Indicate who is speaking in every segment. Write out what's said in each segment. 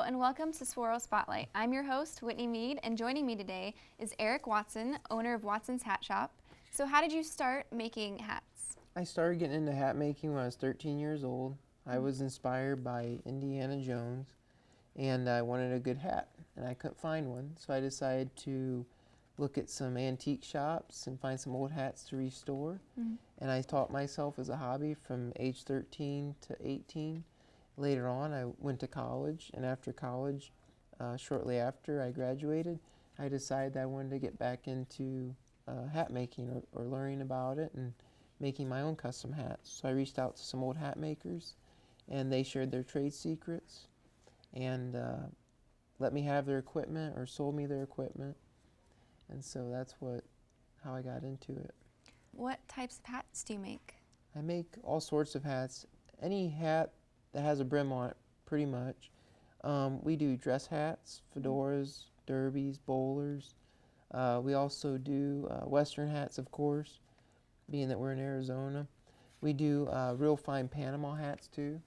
Speaker 1: and welcome to Saguaro Spotlight. I'm your host, Whitney Mead, and joining me today is Eric Watson, owner of Watson's Hat Shop. So how did you start making hats?
Speaker 2: I started getting into hat making when I was 13 years old. I was inspired by Indiana Jones, and I wanted a good hat, and I couldn't find one, so I decided to look at some antique shops and find some old hats to restore. And I taught myself as a hobby from age 13 to 18. Later on, I went to college, and after college, shortly after I graduated, I decided I wanted to get back into hat making or learning about it and making my own custom hats. So I reached out to some old hat makers, and they shared their trade secrets and let me have their equipment or sold me their equipment. And so that's how I got into it.
Speaker 1: What types of hats do you make?
Speaker 2: I make all sorts of hats. Any hat that has a brim on it, pretty much. We do dress hats, fedoras, derbies, bowlers. We also do Western hats, of course, being that we're in Arizona. We do real fine Panama hats, too.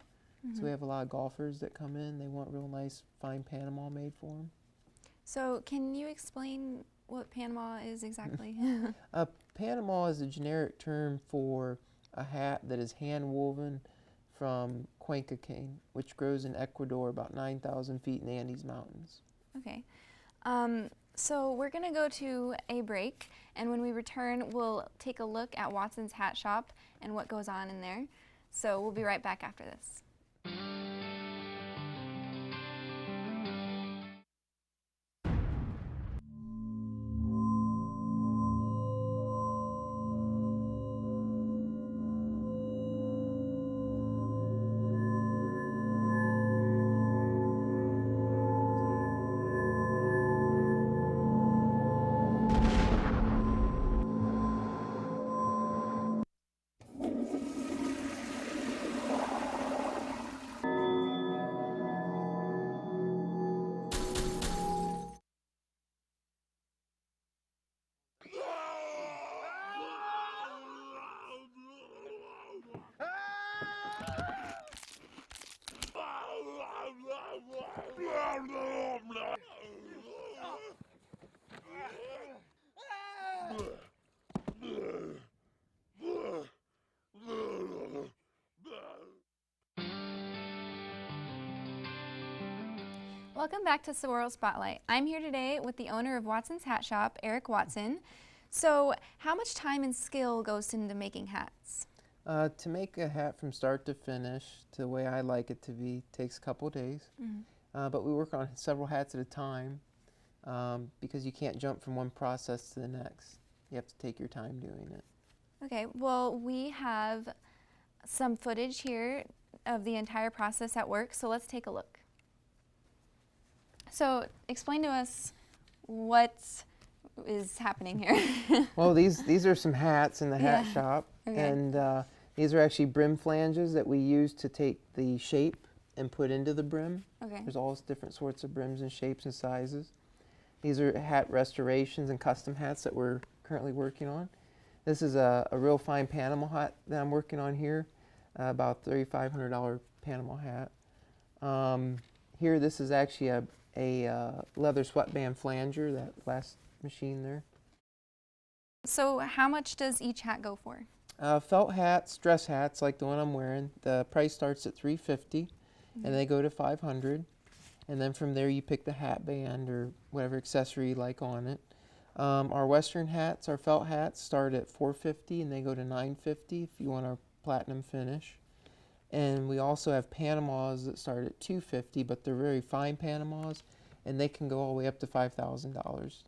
Speaker 2: So we have a lot of golfers that come in. They want real nice, fine Panama made for them.
Speaker 1: So can you explain what Panama is exactly?
Speaker 2: Panama is a generic term for a hat that is hand-woven from cuenca cane, which grows in Ecuador about 9,000 feet in the Andes Mountains.
Speaker 1: Okay. So we're going to go to a break, and when we return, we'll take a look at Watson's Hat Shop and what goes on in there. So we'll be right back after this. Welcome back to Saguaro Spotlight. I'm here today with the owner of Watson's Hat Shop, Eric Watson. So how much time and skill goes into making hats?
Speaker 2: To make a hat from start to finish, to the way I like it to be, takes a couple days. But we work on several hats at a time because you can't jump from one process to the next. You have to take your time doing it.
Speaker 1: Okay, well, we have some footage here of the entire process at work, so let's take a look. So explain to us what is happening here.
Speaker 2: Well, these are some hats in the hat shop,
Speaker 1: Okay.
Speaker 2: and these are actually brim flanges that we use to take the shape and put into the brim.
Speaker 1: Okay.
Speaker 2: There's all different sorts of brims and shapes and sizes. These are hat restorations and custom hats that we're currently working on. This is a real fine Panama hat that I'm working on here, about $3,500 Panama hat. Here, this is actually a leather sweatband flanger, that last machine there.
Speaker 1: So how much does each hat go for?
Speaker 2: Felt hats, dress hats like the one I'm wearing, the price starts at $350 and they go to $500, and then from there you pick the hat band or whatever accessory you like on it. Our Western hats, our felt hats, start at $450 and they go to $950 if you want our platinum finish. And we also have Panamas that start at $250, but they're very fine Panamas, and they can go all the way up to $5,000.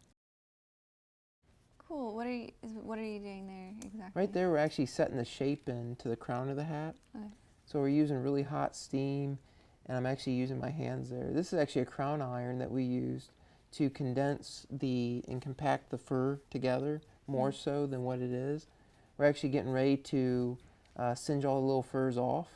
Speaker 1: Cool. What are you doing there exactly?
Speaker 2: Right there, we're actually setting the shape into the crown of the hat.
Speaker 1: Okay.
Speaker 2: So we're using really hot steam, and I'm actually using my hands there. This is actually a crown iron that we used to condense and compact the fur together more so than what it is. We're actually getting ready to singe all the little furs off.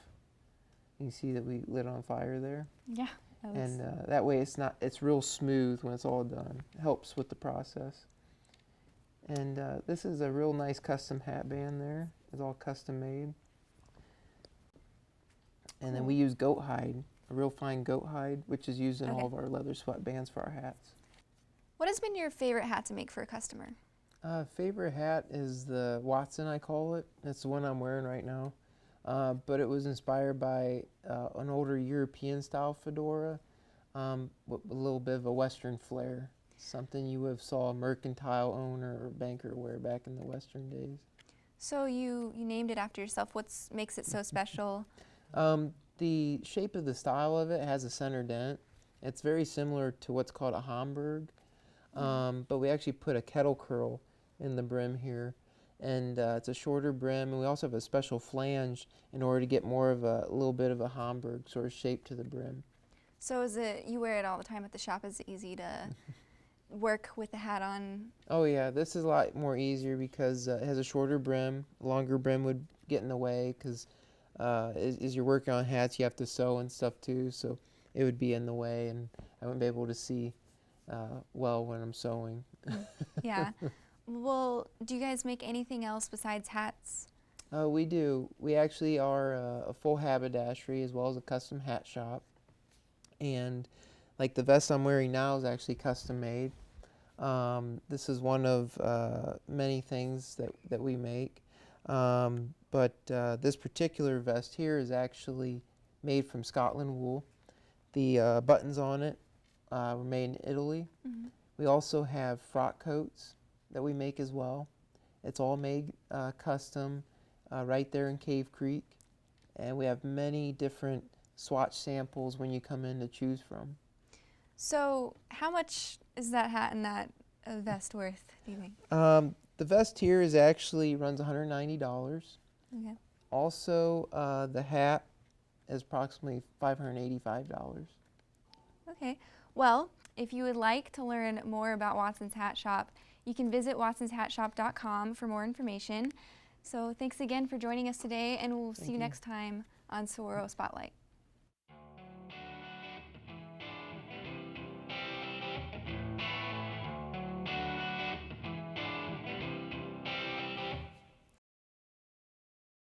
Speaker 2: You can see that we lit on fire there.
Speaker 1: Yeah.
Speaker 2: And that way it's real smooth when it's all done. It helps with the process. And this is a real nice custom hat band there. It's all custom made. And then we use goat hide a real fine goat hide, which is used in
Speaker 1: Okay.
Speaker 2: all of our leather sweatbands for our hats.
Speaker 1: What has been your favorite hat to make for a customer?
Speaker 2: Favorite hat is the Watson, I call it. It's the one I'm wearing right now. But it was inspired by an older European style fedora with a little bit of a Western flair. Something you would have saw a mercantile owner or banker wear back in the Western days.
Speaker 1: So you named it after yourself. What makes it so special?
Speaker 2: The shape of the style of it has a center dent. It's very similar to what's called a Homburg, but we actually put a kettle curl in the brim here, and it's a shorter brim, and we also have a special flange in order to get more of a little bit of a Homburg sort of shape to the brim.
Speaker 1: So you wear it all the time at the shop? Is it easy to work with the hat on?
Speaker 2: Oh yeah, this is a lot more easier because it has a shorter brim. A longer brim would get in the way because as you're working on hats, you have to sew and stuff too, so it would be in the way, and I wouldn't be able to see well when I'm sewing.
Speaker 1: Yeah. Well, do you guys make anything else besides hats?
Speaker 2: We do. We actually are a full haberdashery as well as a custom hat shop. And like the vest I'm wearing now is actually custom made. This is one of many things that we make. But this particular vest here is actually made from Scotland wool. The buttons on it were made in Italy.
Speaker 1: Mm-hmm.
Speaker 2: We also have frock coats that we make as well. It's all made custom right there in Cave Creek. And we have many different swatch samples when you come in to choose from.
Speaker 1: So how much is that hat and that vest worth, do you think?
Speaker 2: The vest here is actually runs $190.
Speaker 1: Okay.
Speaker 2: Also, the hat is approximately $585.
Speaker 1: Okay. Well, if you would like to learn more about Watson's Hat Shop, you can visit watsonshatshop.com for more information. So thanks again for joining us today, and we'll see you next time on Saguaro Spotlight.